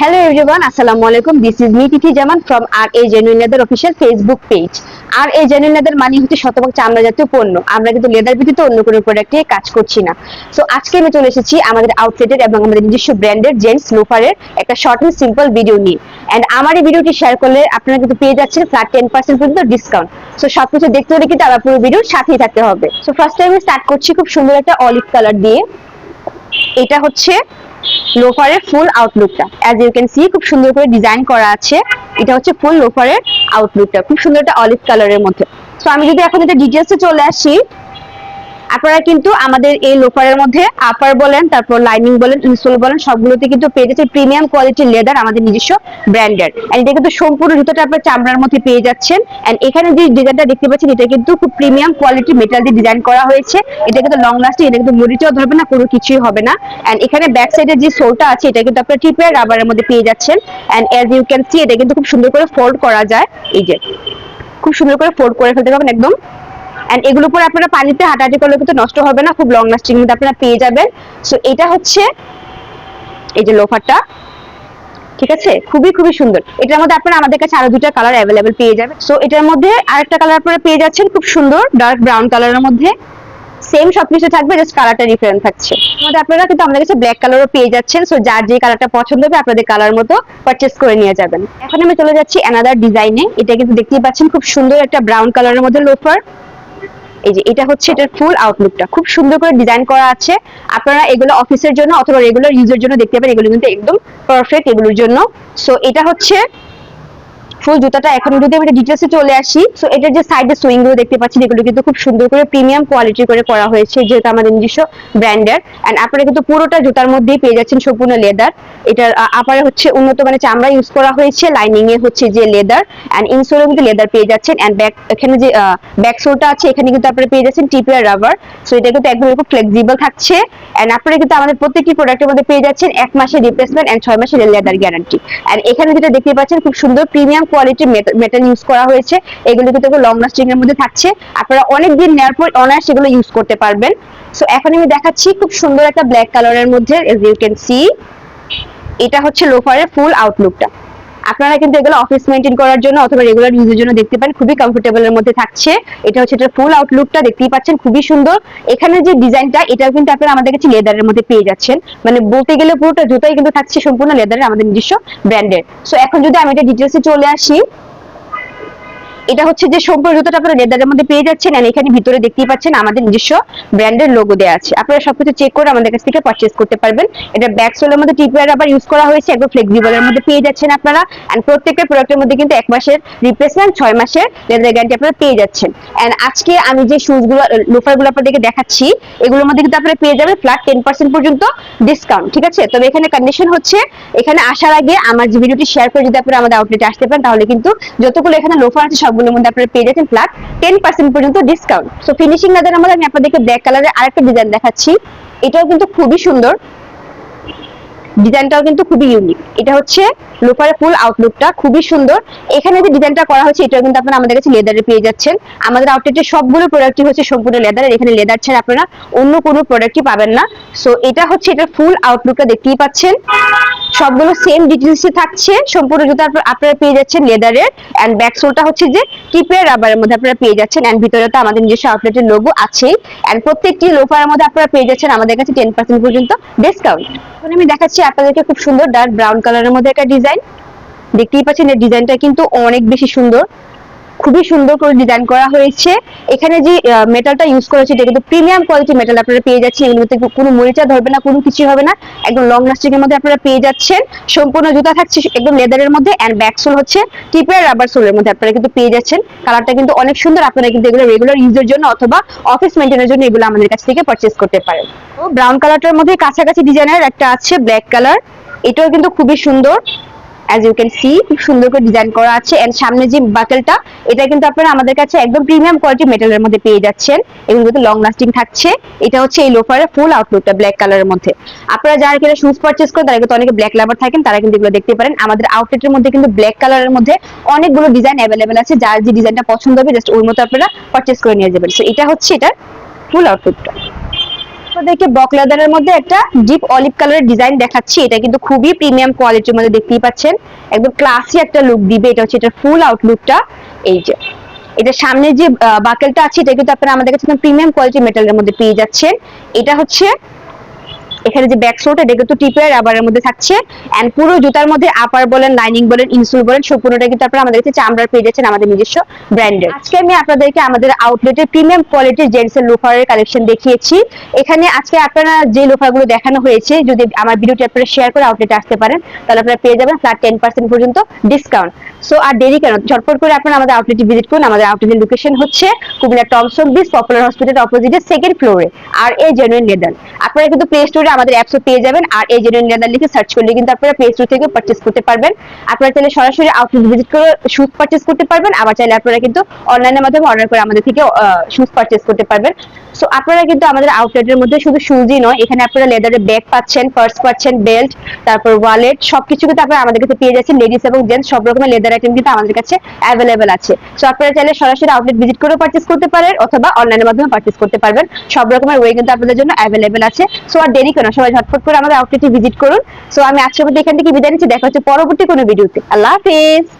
Hello everyone, Assalamu alaikum. This is me Titi Jaman from RA Genuine Leather official Facebook page. RA Genuine Leather মানে হচ্ছে শতভাগ চামড়া জাতীয় পণ্য। আমরা কিন্তু লেদার ব্যতীত অন্য কোনো প্রোডাক্টে কাজ করছি না। সো আজকে আমি চলে এসেছি আমাদের আউটলেটের এবং আমাদের নিজস্ব ব্র্যান্ডের জেন্টস লোফারের একটা শর্ট এন্ড সিম্পল ভিডিও নিয়ে। এন্ড আমার এই ভিডিওটি শেয়ার করলে আপনারা কিন্তু পেয়ে যাচ্ছেন ফ্ল্যাট 10% পর্যন্ত ডিসকাউন্ট। সো সবকিছু দেখতে হলে কিন্তু আমার পুরো ভিডিওর সাথেই থাকতে হবে। সো ফার্স্ট টাইম আমি স্টার্ট করছি খুব সুন্দর একটা অলিভ কালার দিয়ে। এটা হচ্ছে লোফারের ফুল আউটলুকটা। অ্যাজ ইউ ক্যান সি খুব সুন্দর করে ডিজাইন করা আছে। এটা হচ্ছে ফুল লোফারের আউটলুকটা, খুব সুন্দর একটা অলিভ কালারের মধ্যে। সো আমি যদি এখন এটা ডিটেইলসে চলে আসি, আপনারা কিন্তু আমাদের এই লোফারের মধ্যে আপার বলেন, তারপর লাইনিং বলেন, ইনসোল বলেন, সবগুলোতে কিন্তু পেয়ে যাচ্ছেন প্রিমিয়াম কোয়ালিটির লেদার আমাদের নিজস্ব ব্র্যান্ডের। এন্ড এটা কিন্তু সম্পূর্ণ জুতোটা আপনার চামড়ার মধ্যে পেয়ে যাচ্ছেন। এন্ড এখানে যে ডিজাইনটা দেখতে পাচ্ছেন এটা কিন্তু খুব প্রিমিয়াম কোয়ালিটির মেটাল দিয়ে ডিজাইন করা হয়েছে। এটা কিন্তু লং লাস্টিং, এটা কিন্তু মরিচাও ধরবে না, কোনো কিছুই হবে না। এন্ড এখানে ব্যাক সাইডে যে সোলটা আছে এটা কিন্তু আপনার টিপের রাবারের মধ্যে পেয়ে যাচ্ছেন। And as you can see এটা কিন্তু খুব সুন্দর করে ফোল্ড করা যায়। এই যে খুব সুন্দর করে ফোল্ড করে ফেলতে পারবেন একদম। এন্ড এগুলো পরে আপনারা পানিতে হাঁটাহাঁটি করলে কিন্তু নষ্ট হবে না, খুব লং লাস্টিং মধ্যে আপনারা পেয়ে যাবেন। সো এটা হচ্ছে এই যে লোফারটা, ঠিক আছে, খুবই খুবই সুন্দর। এটার মধ্যে আপনারা আমাদের কাছে আরো দুটো কালার অ্যাভেলেবেল পেয়ে যাবেন। সো এটার মধ্যে আরেকটা কালার আপনারা পেয়ে যাচ্ছেন খুব সুন্দর ডার্ক ব্রাউন কালারের মধ্যে। সেম সবকিছু থাকবে, জাস্ট কালারটা ডিফারেন্ট থাকছে। আমাদের আপনারা কিন্তু আমাদের কাছে ব্ল্যাক কালারও পেয়ে যাচ্ছেন। সো যার যে কালারটা পছন্দ হবে আপনাদের কালার মতো পারচেজ করে নিয়ে যাবেন। এখন আমি চলে যাচ্ছি অ্যানাদার ডিজাইনে। এটা কিন্তু দেখতেই পাচ্ছেন খুব সুন্দর একটা ব্রাউন কালারের মধ্যে লোফার। এই যে এটা হচ্ছে এটার ফুল আউটলুকটা, খুব সুন্দর করে ডিজাইন করা আছে। আপনারা এগুলো অফিসের জন্য অথবা রেগুলার ইউজের জন্য দেখতে পাবেন, এগুলো কিন্তু একদম পারফেক্ট এগুলোর জন্য। সো এটা হচ্ছে ফুল জুতাটা। এখন যদি আমি ডিটেইলসে চলে আসি, সো এটার যে সাইডে সুইং গুলো দেখতে পাচ্ছেন এগুলো কিন্তু খুব সুন্দর করে প্রিমিয়াম কোয়ালিটি করে করা হয়েছে, যেহেতু আমাদের নিজস্ব ব্র্যান্ডের। এন্ড আপনারা কিন্তু পুরোটা জুতার মধ্যেই পেয়ে যাচ্ছেন সম্পূর্ণ লেদার। এটার আপারে হচ্ছে উন্নত মানের চামড়া ইউজ করা হয়েছে, লাইনিং এ হচ্ছে যে লেদার, এন্ড ইনসোলে কিন্তু লেদার পেয়ে যাচ্ছেন। এন্ড ব্যাক এখানে যে ব্যাক সোলটা আছে এখানে কিন্তু আপনারা পেয়ে যাচ্ছেন টিপিআর রাবার। সো এটা কিন্তু একদম খুব ফ্লেক্সিবল থাকছে। এন্ড আপনারা কিন্তু আমাদের প্রত্যেকটি প্রোডাক্টের মধ্যে পেয়ে যাচ্ছেন 1 মাসের রিপ্লেসমেন্ট এন্ড 6 মাসের লেদার গ্যারান্টি। এন্ড এখানে যেটা দেখতে পাচ্ছেন খুব সুন্দর প্রিমিয়াম কোয়ালিটির মেটাল ইউজ করা হয়েছে। এগুলো কিন্তু লং লাস্টিং এর মধ্যে থাকছে, আপনারা অনেক দিন নেওয়ার পর অনায়াসে সেগুলো ইউজ করতে পারবেন। সো এখন আমি দেখাচ্ছি খুব সুন্দর একটা ব্ল্যাক কালারের মধ্যে। এজ ইউ ক্যান সি এটা হচ্ছে লোফারের ফুল আউটলুকটা। আপনারা কিন্তু এগুলো অফিস মেইনটেইন করার জন্য অথবা রেগুলার ইউজের জন্য দেখতে পারেন, খুবই কমফোর্টেবল এর মধ্যে থাকছে। এটা হচ্ছে এটার ফুল আউটলুকটা, দেখতেই পাচ্ছেন খুবই সুন্দর। এখানে যে ডিজাইনটা এটাও কিন্তু আপনারা আমাদের কাছে লেদারের মধ্যে পেয়ে যাচ্ছেন, মানে বলতে গেলে পুরোটা জুতাই কিন্তু থাকছে সম্পূর্ণ লেদারের আমাদের নিজস্ব ব্র্যান্ডের। সো এখন যদি আমি এটা ডিটেইলসে চলে আসি, এটা হচ্ছে যে সম্পূর্ণ জুতোটা আপনারা লেদারের মধ্যে পেয়ে যাচ্ছেন। আর এখানে ভিতরে দেখতেই পাচ্ছেন আমাদের নিজস্ব ব্র্যান্ডের লোগো দেওয়া আছে। আপনারা সবকিছু চেক করে আমাদের কাছ থেকে পারচেজ করতে পারবেন। এটা ব্যাক সোলের মধ্যে টিপিআর রাবার ইউজ করা হয়েছে, একদম ফ্লেক্সিবল এর মধ্যে পেয়ে যাচ্ছেন আপনারা। এন্ড প্রত্যেকটা প্রোডাক্টের মধ্যে কিন্তু 1 মাসের রিপ্লেসমেন্ট, 6 মাসের লেদার গ্যারান্টি আপনারা পেয়ে যাচ্ছেন। এন্ড আজকে আমি যে শুজগুলো লোফারগুলো আপনাদেরকে দেখাচ্ছি এগুলোর মধ্যে কিন্তু আপনারা পেয়ে যাবেন ফ্ল্যাট 10% পর্যন্ত ডিসকাউন্ট, ঠিক আছে। তবে এখানে কন্ডিশন হচ্ছে এখানে আসার আগে আমার যে ভিডিওটি শেয়ার করে যদি আপনারা আমাদের আউটলেটে আসতে পারেন, তাহলে কিন্তু যতগুলো এখানে লোফার আছে সবগুলোর মধ্যে আপনারা পেয়ে যাচ্ছেন ফ্ল্যাট 10% পর্যন্ত ডিসকাউন্ট। সো ফিনিশিং লেদার আমাদের আমি আপনাদেরকে ব্ল্যাক কালারের আরেকটা ডিজাইন দেখাচ্ছি। এটাও কিন্তু খুবই সুন্দর, ডিজাইনটাও কিন্তু খুবই ইউনিক। এটা হচ্ছে লোফারের ফুল আউটলুকটা, খুবই সুন্দর। এখানে যে ডিজাইনটা করা হয়েছে এটাও কিন্তু আপনারা আমাদের কাছে লেদারে পেয়ে যাচ্ছেন। আমাদের আউটলেটে সবগুলো প্রোডাক্টই হচ্ছে সম্পূর্ণ লেদারের, এখানে লেদার ছাড়া আপনারা অন্য কোনো প্রোডাক্টই পাবেন না। সো এটা হচ্ছে এটার ফুল আউটলুকটা, দেখতেই পাচ্ছেন সবগুলো সেম ডিটেইলসে থাকছে। সম্পূর্ণ জুতা আপনারা পেয়ে যাচ্ছেন লেদারের। এন্ড ব্যাক সোলটা হচ্ছে যে টিপের রাবারের মধ্যে আপনারা পেয়ে যাচ্ছেন। এন্ড ভিতরে তো আমাদের নিজস্ব আউটলেটের লোগো আছেই। এন্ড প্রত্যেকটি লোফারের মধ্যে আপনারা পেয়ে যাচ্ছেন আমাদের কাছে 10% পর্যন্ত ডিসকাউন্ট। এখন আমি দেখাচ্ছি আপনাদেরকে খুব সুন্দর ডার্ক ব্রাউন কালারের মধ্যে একটা ডিজাইন। দেখতেই পাচ্ছেন এই ডিজাইনটা কিন্তু অনেক বেশি সুন্দর, খুবই সুন্দর করে ডিজাইন করা হয়েছে। এখানে যে মেটালটা ইউজ করা হয়েছে এটা কিন্তু প্রিমিয়াম কোয়ালিটি মেটাল আপনারা পেয়ে যাচ্ছেন। এগুলোতে কোনো মরিচা ধরবে না, কোনো কিছু হবে না, একদম লং লাস্টিং এর মধ্যে আপনারা পেয়ে যাচ্ছেন। সম্পূর্ণ জুতা থাকছে একদম লেদারের মধ্যে। এন্ড ব্যাক সোল হচ্ছে টিপের রাবার সোলের মধ্যে আপনারা কিন্তু পেয়ে যাচ্ছেন। কালারটা কিন্তু অনেক সুন্দর। আপনারা কিন্তু এগুলো রেগুলার ইউজের জন্য অথবা অফিস মেইনটেইনের জন্য এগুলো আমাদের কাছ থেকে পারচেজ করতে পারেন। তো ব্রাউন কালারটার মধ্যে কাছাকাছি ডিজাইনের একটা আছে ব্ল্যাক কালার, এটাও কিন্তু খুবই সুন্দর। as you can see খুব সুন্দর করে ডিজাইন করা আছে। এন্ড সামনে যে বাকেলটা এটা কিন্তু আপনারা আমাদের কাছে একদম প্রিমিয়াম কোয়ালিটি মেটালের মধ্যে পেয়ে যাচ্ছেন, এবং কিন্তু লং লাস্টিং থাকছে। এটা হচ্ছে এই লোফারের ফুল আউটলুকটা ব্ল্যাক কালারের মধ্যে। আপনারা যারা কিনা শুজ পারচেজ করেন তারা কিন্তু অনেকে ব্ল্যাক লাভার থাকেন, তারা কিন্তু এগুলো দেখতে পারেন। আমাদের আউটলেটের মধ্যে কিন্তু ব্ল্যাক কালারের মধ্যে অনেকগুলো ডিজাইন অ্যাভেলেবেল আছে, যার যে ডিজাইনটা পছন্দ হবে জাস্ট ওই মতো আপনারা পারচেজ করে নিয়ে যাবেন। সো এটা হচ্ছে এটার ফুল আউটলুকটা। আপনাদেরকে বক লেদারের মধ্যে একটা ডিপ অলিভ কালারের ডিজাইন দেখাচ্ছি। এটা কিন্তু খুবই প্রিমিয়াম কোয়ালিটির মধ্যে, দেখতেই পাচ্ছেন একদম ক্লাসি একটা লুক দিবে। এটা হচ্ছে এটা ফুল আউটলুকটা। এই যে এটা সামনে যে বাকেলটা আছে, এটা কিন্তু আপনারা আমাদের কাছে প্রিমিয়াম কোয়ালিটি মেটালের মধ্যে পেয়ে যাচ্ছেন। এটা হচ্ছে এখানে যে ব্যাক সোলটা, এটা কিন্তু টিপের রাবারের মধ্যে থাকছে। এন্ড পুরো জুতার মধ্যে আপার বলেন, লাইনিং বলেন, ইনসোল বলেন, সম্পূর্ণটা কিন্তু আপনারা আমাদের কাছে চামড়ার পেয়ে যাচ্ছেন, আমাদের নিজস্ব ব্র্যান্ডের। আজকে আমি আপনাদেরকে আমাদের আউটলেটের প্রিমিয়াম কোয়ালিটির জেন্টসের লোফারের কালেকশন দেখিয়েছি। এখানে আজকে আপনারা যে লোফারগুলো দেখানো হয়েছে, যদি আমার ভিডিওটি আপনারা শেয়ার করে আউটলেটে আসতে পারেন, তাহলে আপনারা পেয়ে যাবেন ফ্ল্যাট 10% পর্যন্ত ডিসকাউন্ট। সো আর দেরি কেন, ঝটপট করে আপনারা আমাদের আউটলেটে ভিজিট করুন। আমাদের আউটলেটের লোকেশন হচ্ছে কুমিল্লা টমসন ব্রিজ পপুলার হসপিটালের অপোজিটে সেকেন্ড ফ্লোরে, আর এ জেনুইন লেদার। আপনারা কিন্তু প্লে স্টোরে আমাদের অ্যাপসও পেয়ে যাবেন, আর এই জেনুইন লেদার লিখে সার্চ করলে কিন্তু আপনারা প্লে স্টোর থেকে পারচেজ করতে পারবেন। আপনারা চাইলে সরাসরি আউটলেট ভিজিট করে শুজ পারচেজ করতে পারবেন, আবার চাইলে আপনারা কিন্তু অনলাইনের মাধ্যমে অর্ডার করে আমাদের থেকে শুজ পারচেজ করতে পারবেন। সো আপনারা কিন্তু আমাদের আউটলেটের মধ্যে শুধু শুজই নয়, এখানে আপনারা লেদারের ব্যাগ পাচ্ছেন, পার্স পাচ্ছেন, বেল্ট, তারপর ওয়ালেট, সবকিছু কিন্তু আপনারা আমাদের কাছে পেয়ে যাচ্ছেন। লেডিস এবং জেন্টস সব রকমের লেদার আইটেম কিন্তু আমাদের কাছে অ্যাভেলেবেল আছে। সো আপনারা চাইলে সরাসরি আউটলেট ভিজিট করে পারচেজ করতে পারেন, অথবা অনলাইনের মাধ্যমে পারচেজ করতে পারবেন। সব রকমের ওয়ে কিন্তু আপনাদের জন্য অ্যাভেলেবেল আছে। সো আর দেরি কেন, সবাই ঝটফট করে আমাদের আউটলেটে ভিজিট করুন। সো আমি আজকের মধ্যে এখান থেকে বিদায় নিচ্ছি, দেখা হচ্ছে পরবর্তী কোনো ভিডিওতে। আল্লাহ হাফেজ।